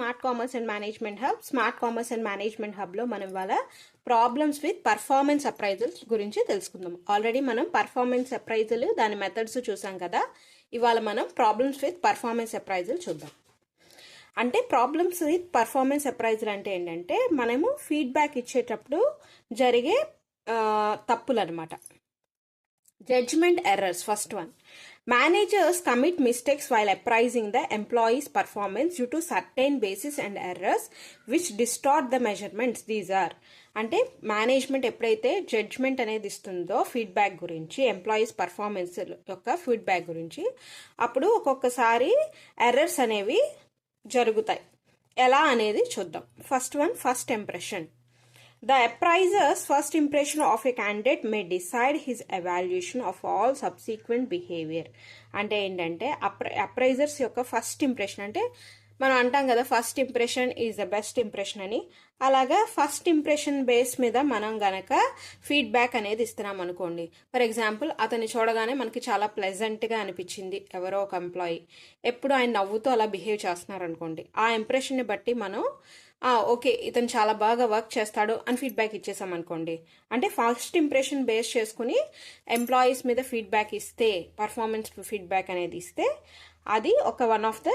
Smart commerce and management hub. Smart commerce and management హబ్లో మనం ఇవాళ ప్రాబ్లమ్స్ విత్ పర్ఫార్మెన్స్ అప్రైజల్స్ గురించి తెలుసుకుందాం. ఆల్రెడీ మనం పర్ఫార్మెన్స్ అప్రైజల్ దాని మెథడ్స్ చూసాం కదా. ఇవాళ మనం ప్రాబ్లమ్స్ విత్ పర్ఫార్మెన్స్ అప్రైజల్ చూద్దాం. అంటే ప్రాబ్లమ్స్ విత్ పర్ఫార్మెన్స్ అప్రైజల్ అంటే ఏంటంటే మనము ఫీడ్బ్యాక్ ఇచ్చేటప్పుడు జరిగే తప్పులు అనమాట. Judgement errors. First one, managers commit mistakes while appraising the employees' performance due to certain bases and errors which distort the measurements. These are అంటే మేనేజ్మెంట్ ఎప్పుడైతే జడ్జ్మెంట్ అనేది ఇస్తుందో ఫీడ్బ్యాక్ గురించి, ఎంప్లాయీస్ పర్ఫార్మెన్స్ యొక్క ఫీడ్బ్యాక్ గురించి, అప్పుడు ఒక్కొక్కసారి ఎర్రర్స్ అనేవి జరుగుతాయి. ఎలా అనేది చూద్దాం. First one, first impression. The appraiser's first impression of a candidate may decide his evaluation of all subsequent behavior. అంటే ఏంటంటే అప్రైజర్స్ యొక్క ఫస్ట్ ఇంప్రెషన్, అంటే మనం అంటాం కదా first impression is the best impression అని. అలాగా ఫస్ట్ ఇంప్రెషన్ బేస్ మీద మనం గనక ఫీడ్బ్యాక్ అనేది ఇస్తున్నాం అనుకోండి. ఫర్ ఎగ్జాంపుల్, అతన్ని చూడగానే మనకి చాలా ప్లెజెంట్గా అనిపించింది ఎవరో ఒక ఎంప్లాయీ, ఎప్పుడు ఆయన నవ్వుతూ అలా బిహేవ్ చేస్తున్నారు అనుకోండి. ఆ ఇంప్రెషన్ని బట్టి మనం ఓకే ఇతను చాలా బాగా వర్క్ చేస్తాడు అని ఫీడ్బ్యాక్ ఇచ్చేసాం అనుకోండి. అంటే ఫస్ట్ ఇంప్రెషన్ బేస్ చేసుకుని ఎంప్లాయీస్ మీద ఫీడ్బ్యాక్ ఇస్తే, పర్ఫార్మెన్స్ ఫీడ్బ్యాక్ అనేది ఇస్తే అది ఒక వన్ ఆఫ్ ద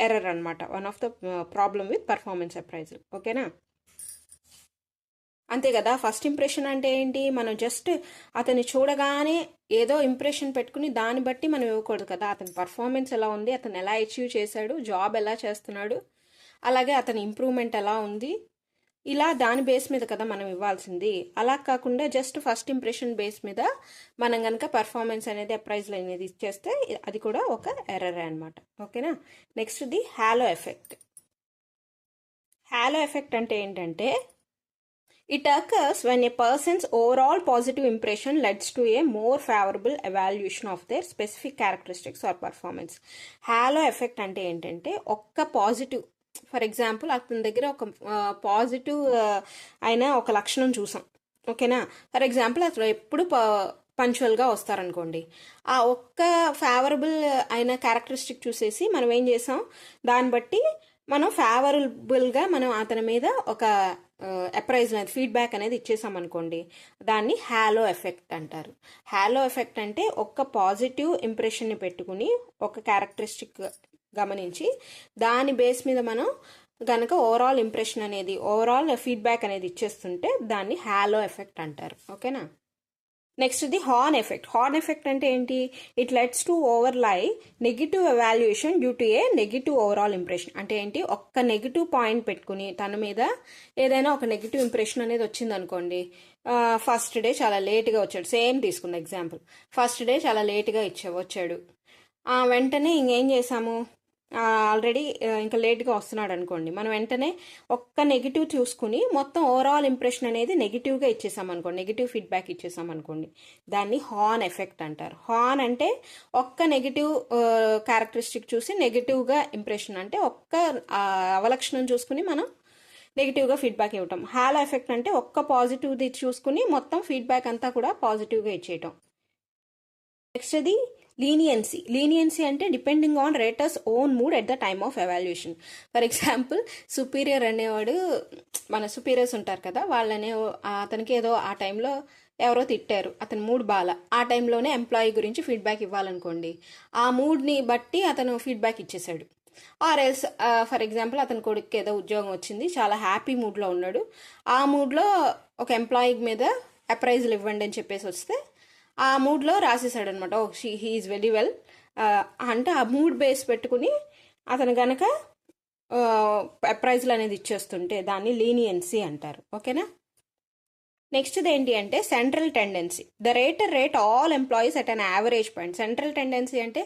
ఎర్రర్ అనమాట, one of the problem with performance appraisal. ఓకేనా? అంతే కదా. ఫస్ట్ ఇంప్రెషన్ అంటే ఏంటి, మనం జస్ట్ అతన్ని చూడగానే ఏదో ఇంప్రెషన్ పెట్టుకుని దాన్ని బట్టి మనం ఇవ్వకూడదు కదా. అతని పర్ఫార్మెన్స్ ఎలా ఉంది, అతను ఎలా అచీవ్ చేశాడు, జాబ్ ఎలా చేస్తున్నాడు, అలాగే అతని ఇంప్రూవ్మెంట్ ఎలా ఉంది, ఇలా దాని బేస్ మీద కదా మనం ఇవ్వాల్సింది. అలా కాకుండా జస్ట్ ఫస్ట్ ఇంప్రెషన్ బేస్ మీద మనం కనుక పర్ఫార్మెన్స్ అనేది అప్రైజల్ అనేది ఇచ్చేస్తే అది కూడా ఒక ఎర్రర్ అనమాట. ఓకేనా? Next the halo effect. Halo effect అంటే ఏంటంటే it occurs when a person's overall positive impression leads to a more favorable evaluation of their specific characteristics or performance. Halo effect అంటే ఏంటంటే ఒక్క పాజిటివ్, ఫర్ ఎగ్జాంపుల్ అతని దగ్గర ఒక positive అయిన ఒక లక్షణం చూసాం. ఓకేనా? ఫర్ ఎగ్జాంపుల్ అతను ఎప్పుడు పంచువల్గా వస్తారనుకోండి. ఆ ఒక్క ఫేవరబుల్ అయిన క్యారెక్టరిస్టిక్ చూసేసి మనం ఏం చేసాం, దాన్ని బట్టి మనం ఫేవరబుల్గా మనం అతని మీద ఒక అప్రైజ్ అనేది ఫీడ్బ్యాక్ అనేది ఇచ్చేసాం అనుకోండి. దాన్ని హాలో ఎఫెక్ట్ అంటారు. హాలో ఎఫెక్ట్ అంటే ఒక్క పాజిటివ్ ఇంప్రెషన్ని పెట్టుకుని ఒక క్యారెక్టరిస్టిక్ గమనించి దాని బేస్ మీద మనం గనక ఓవరాల్ ఇంప్రెషన్ అనేది, ఓవరాల్ ఫీడ్బ్యాక్ అనేది ఇచ్చేస్తుంటే దాన్ని హాలో ఎఫెక్ట్ అంటారు. ఓకేనా? Next the horn effect. Horn effect అంటే ఏంటి, it leads to overly negative evaluation due to a negative overall impression. అంటే ఏంటి, ఒక్క నెగిటివ్ పాయింట్ పెట్టుకుని తన మీద ఏదైనా ఒక నెగిటివ్ ఇంప్రెషన్ అనేది వచ్చింది అనుకోండి. ఫస్ట్ డే చాలా లేట్గా వచ్చాడు, సేమ్ తీసుకుంది ఎగ్జాంపుల్. ఫస్ట్ డే చాలా లేట్గా వచ్చాడు. వెంటనే ఇంకేం చేసాము, ఆల్రెడీ ఇంకా లేట్గా వస్తున్నాడు అనుకోండి. మనం వెంటనే ఒక్క నెగిటివ్ చూసుకుని మొత్తం ఓవరాల్ ఇంప్రెషన్ అనేది నెగిటివ్గా ఇచ్చేసాం అనుకోండి, నెగిటివ్ ఫీడ్బ్యాక్ ఇచ్చేసాం అనుకోండి. దాన్ని హార్న్ ఎఫెక్ట్ అంటారు. హార్న్ అంటే ఒక్క నెగిటివ్ క్యారెక్టరిస్టిక్ చూసి నెగిటివ్గా ఇంప్రెషన్, అంటే ఒక్క అవలక్షణం చూసుకుని మనం నెగిటివ్గా ఫీడ్బ్యాక్ ఇవ్వటం. హాలో ఎఫెక్ట్ అంటే ఒక్క పాజిటివ్ది చూసుకుని మొత్తం ఫీడ్బ్యాక్ అంతా కూడా పాజిటివ్గా ఇచ్చేయటం. నెక్స్ట్ అది లీనియన్సీ. లీనియన్సీ అంటే depending on raters own mood at the time of evaluation. For example, superior అనేవాడు, మన సుపీరియర్స్ ఉంటారు కదా, వాళ్ళనే అతనికి ఏదో ఆ టైంలో ఎవరో తిట్టారు, అతని మూడ్ బాగా, ఆ టైంలోనే ఎంప్లాయీ గురించి ఫీడ్బ్యాక్ ఇవ్వాలనుకోండి. ఆ మూడ్ని బట్టి అతను ఫీడ్బ్యాక్ ఇచ్చేసాడు. ఆర్ ఎల్స్ ఫర్ ఎగ్జాంపుల్, అతని కొడుకు ఏదో ఉద్యోగం వచ్చింది, చాలా హ్యాపీ మూడ్లో ఉన్నాడు. ఆ మూడ్లో ఒక ఎంప్లాయీ మీద అప్రైజల్ ఇవ్వండి అని చెప్పేసి వస్తే ఆ మూడ్లో రాసేసాడు అనమాట, oh he is very well అంటే ఆ మూడ్ బేస్ పెట్టుకుని అతను గనక అప్రైజల్ అనేది ఇచ్చేస్తుంటే దాన్ని లీనియన్సీ అంటారు. ఓకేనా? నెక్స్ట్ ఏంటి అంటే central tendency. The rater rate all employees at an average point. Central tendency అంటే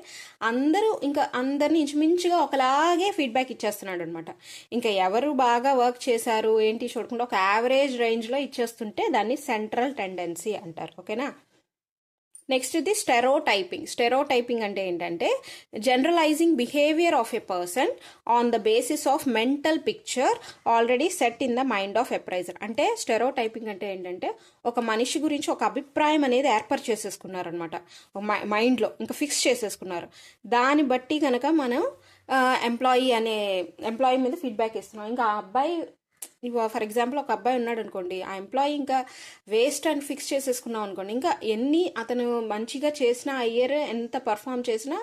అందరినీ ఇంచుమించుగా ఒకలాగే ఫీడ్బ్యాక్ ఇచ్చేస్తున్నాడు అనమాట. ఇంకా ఎవరు బాగా వర్క్ చేశారు ఏంటి చూడకుండా ఒక యావరేజ్ రేంజ్లో ఇచ్చేస్తుంటే దాన్ని సెంట్రల్ టెండెన్సీ అంటారు. ఓకేనా? నెక్స్ట్ ఇది స్టెరోటైపింగ్. స్టెరోటైపింగ్ అంటే ఏంటంటే generalising behaviour of a person on the basis of mental picture already set in the mind of appraiser. అంటే స్టెరోటైపింగ్ అంటే ఏంటంటే ఒక మనిషి గురించి ఒక అభిప్రాయం అనేది ఏర్పాటు చేసేసుకున్నారనమాట మైండ్లో, ఇంకా ఫిక్స్ చేసేసుకున్నారు. దాన్ని బట్టి కనుక మనం ఎంప్లాయీ మీద ఫీడ్బ్యాక్ ఇస్తున్నాం. ఇంకా ఆ అబ్బాయి, ఫర్ ఎగ్జాంపుల్ ఒక అబ్బాయి ఉన్నాడు అనుకోండి, ఆ ఎంప్లాయీ ఇంకా వేస్ట్ అని ఫిక్స్ చేసేసుకున్నాం అనుకోండి, ఇంకా అతను మంచిగా చేసిన ఆ ఇయర్ ఎంత పర్ఫామ్ చేసినా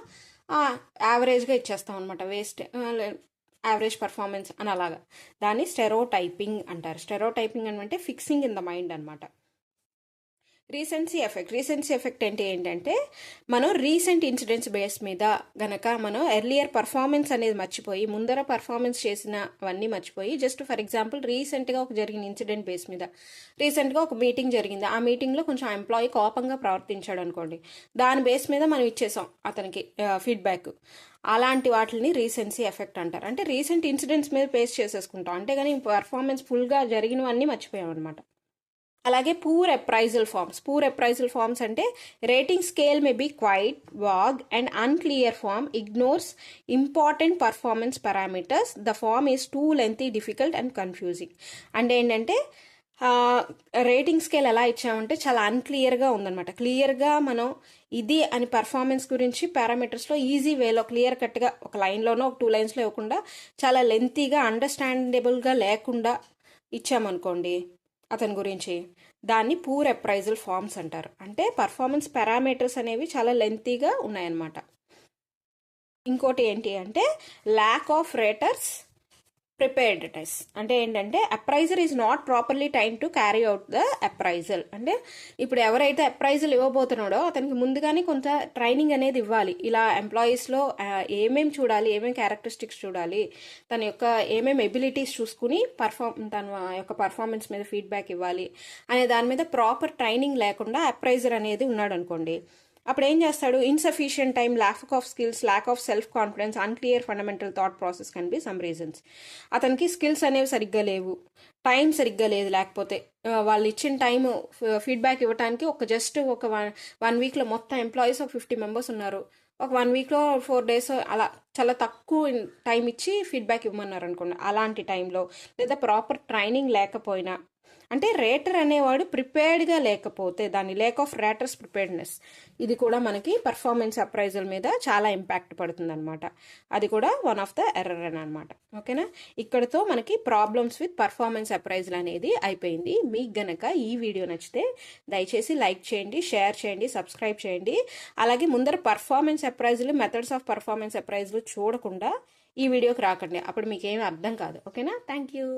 యావరేజ్గా ఇచ్చేస్తాం అనమాట, వేస్ట్, యావరేజ్ పర్ఫార్మెన్స్ అని అలాగా. దాన్ని స్టెరోటైపింగ్ అంటారు. స్టెరోటైపింగ్ అంటే ఫిక్సింగ్ ఇన్ ద మైండ్ అనమాట. రీసెన్సీ ఎఫెక్ట్ అంటే ఏంటంటే మనం రీసెంట్ ఇన్సిడెంట్స్ బేస్ మీద గనక మనం ఎర్లియర్ పర్ఫార్మెన్స్ అనేది మర్చిపోయి, ముందర పర్ఫార్మెన్స్ చేసినవన్నీ మర్చిపోయి, జస్ట్ ఫర్ ఎగ్జాంపుల్ రీసెంట్గా ఒక జరిగిన ఇన్సిడెంట్ బేస్ మీద, రీసెంట్గా ఒక మీటింగ్ జరిగింది, ఆ మీటింగ్లో కొంచెం ఎంప్లాయీ కోపంగా ప్రవర్తించాడు అనుకోండి, దాని బేస్ మీద మనం ఇచ్చేసాం అతనికి ఫీడ్బ్యాక్. అలాంటి వాటిని రీసెన్సీ ఎఫెక్ట్ అంటారు. అంటే రీసెంట్ ఇన్సిడెంట్స్ మీద బేస్ చేసేసుకుంటాం, అంటే కానీ పర్ఫార్మెన్స్ ఫుల్గా జరిగినవన్నీ మర్చిపోయాం అనమాట. అలాగే పూర్ అప్రైజల్ ఫార్మ్స్ అంటే rating scale may be quite vague and unclear form, ignores important performance parameters, the form is too lengthy, difficult and confusing. అంటే ఏంటంటే రేటింగ్ స్కేల్ ఎలా ఇచ్చామంటే చాలా అన్క్లియర్గా ఉందన్నమాట. క్లియర్గా మనం ఇది అని పర్ఫార్మెన్స్ గురించి పారామీటర్స్లో ఈజీ వేలో క్లియర్ కట్గా ఒక లైన్లోనో ఒక 2 లైన్స్లో ఇవ్వకుండా చాలా లెంతీగా అండర్స్టాండబుల్గా లేకుండా ఇచ్చామనుకోండి అతని గురించి, దాన్ని పూర్ అప్రైజల్ ఫార్మ్స్ అంటారు. అంటే పర్ఫార్మెన్స్ పారామీటర్స్ అనేవి చాలా లెంతీగా ఉన్నాయన్నమాట. ఇంకోటి ఏంటి అంటే ల్యాక్ ఆఫ్ రేటర్స్ ప్రిపేర్డ్నెస్. అంటే ఏంటంటే appraiser is not properly time to carry out the appraisal. అంటే ఇప్పుడు ఎవరైతే అప్రైజల్ ఇవ్వబోతున్నాడో అతనికి ముందుగానే కొంత ట్రైనింగ్ అనేది ఇవ్వాలి. ఇలా ఎంప్లాయీస్లో ఏమేమి చూడాలి, ఏమేమి క్యారెక్టరిస్టిక్స్ చూడాలి, తన యొక్క ఏమేమి ఎబిలిటీస్ చూసుకుని తన యొక్క పర్ఫార్మెన్స్ మీద ఫీడ్బ్యాక్ ఇవ్వాలి అనే దాని మీద ప్రాపర్ ట్రైనింగ్ లేకుండా అప్రైజర్ అనేది ఉన్నాడు అనుకోండి, అప్పుడు ఏం చేస్తాడు, insufficient time, lack of skills, lack of self confidence, unclear fundamental thought process can be some reasons. అతనికి స్కిల్స్ అనేవి సరిగ్గా లేవు, టైం సరిగ్గా లేదు, లేకపోతే వాళ్ళు ఇచ్చిన టైం ఫీడ్బ్యాక్ ఇవ్వడానికి జస్ట్ ఒక 1 వీక్లో మొత్తం ఎంప్లాయీస్ ఒక 50 మెంబర్స్ ఉన్నారు, ఒక 1 వీక్లో 4 డేస్ అలా చాలా తక్కువ టైం ఇచ్చి ఫీడ్బ్యాక్ ఇవ్వమన్నారు అనుకోండి. అలాంటి టైంలో లేదా ప్రాపర్ ట్రైనింగ్ లేకపోయినా, అంటే రేటర్ అనేవాడు ప్రిపేర్డ్గా లేకపోతే, దాని లేక్ ఆఫ్ రేటర్స్ ప్రిపేర్డ్నెస్, ఇది కూడా మనకి పర్ఫార్మెన్స్ అప్రైజల్ మీద చాలా ఇంపాక్ట్ పడుతుంది అనమాట. అది కూడా వన్ ఆఫ్ ద ఎర్రర్ అని అనమాట. ఓకేనా, ఇక్కడతో మనకి ప్రాబ్లమ్స్ విత్ పర్ఫార్మెన్స్ అప్రైజల్ అనేది అయిపోయింది. మీకు గనక ఈ వీడియో నచ్చితే దయచేసి లైక్ చేయండి, షేర్ చేయండి, సబ్స్క్రైబ్ చేయండి. అలాగే ముందర performance appraisal, methods of performance appraisal చూడకుండా ఈ వీడియోకి రాకండి, అప్పుడు మీకు ఏమీ అర్థం కాదు. ఓకేనా, థ్యాంక్ యూ.